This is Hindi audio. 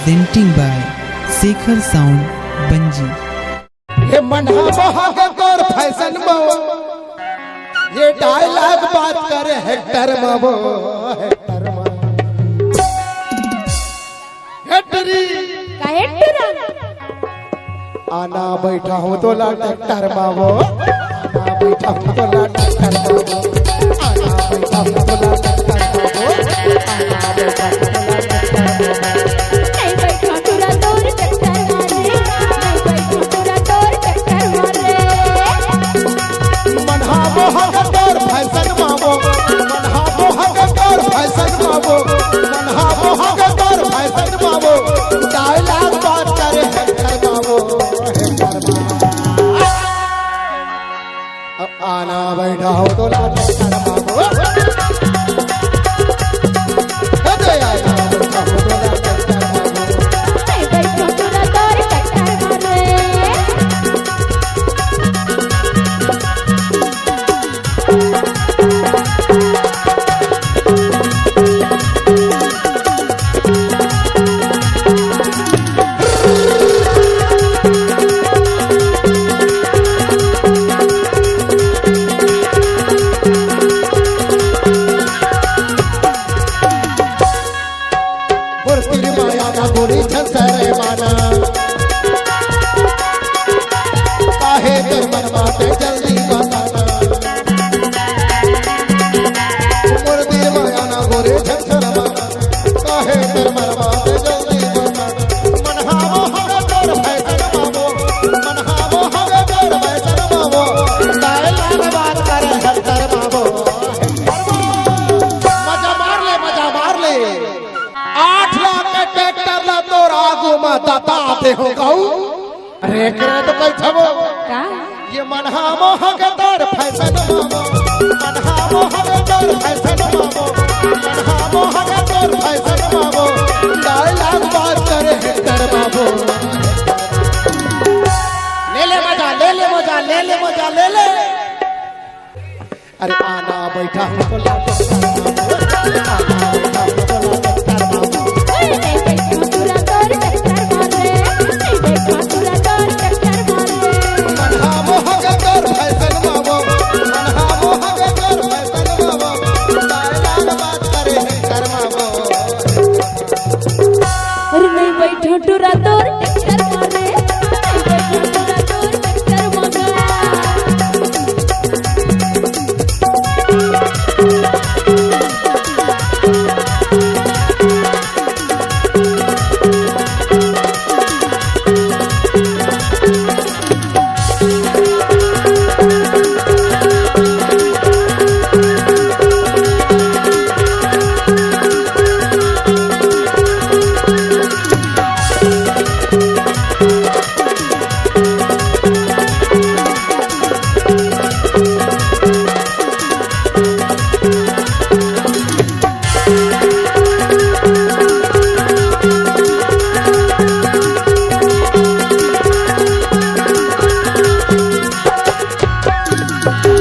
presenting by Shekhar Sound Banji। ये मना बहागे तोर फैशन में ये डायलॉग बात करे हेक्टर मावो हेक्टर हेक्टरी का हेक्टर आना बैठा हूँ तो ला ट्रैक्टर मावो आना बैठा हूँ तो ला ट्रैक्टर मावो आना बैठा हूँ तो ला ट्रैक्टर मावो आना बैठा हूँ तो ला ट्रैक्टर मावो नहीं बैठा तुरा तोर ट्रैक्टर मारे नहीं बैठा तुरा तोर ट्रैक्टर मारे मनहा बहागे तोर फैशन मावो मनहा बहागे तोर फैशन मावो मनहा बहागे तोर फैशन मावो डायलॉग बात करे हेक्टर मावो हेक्टर मावो आना बैठा हो तो ला ट्रैक्टर मावो आना बैठा हो तो ला ट्रैक्टर मावो नहीं बैठा तुरा तोर ट्रैक्टर मारे बुरतिर माया ना गोरी छसरे माना काहे कर मन बाटे जल्दी बताना बुरतिर माया ना गोरी छसरे माना काहे कर मन बाटे जल्दी बताना मनहावो हवे तोर फैशन मावो मनहावो हवे तोर फैशन मावो डायलॉग बात करे हेक्टर मावो मजा मार ले 8 लाख के ट्रैक्टर ला तोर आगू में दाता आते हो कहू अरे करे तो कई थबो का ये मनहा मोह के तोर फैशन मावो मनहा मोह के तोर फैशन मावो मनहा मोह के तोर फैशन मावो डायलॉग बात करे हेक्टर मावो ले ले मजा ले ले मजा ले ले मजा ले ले अरे आना बैठा हूँ तो ला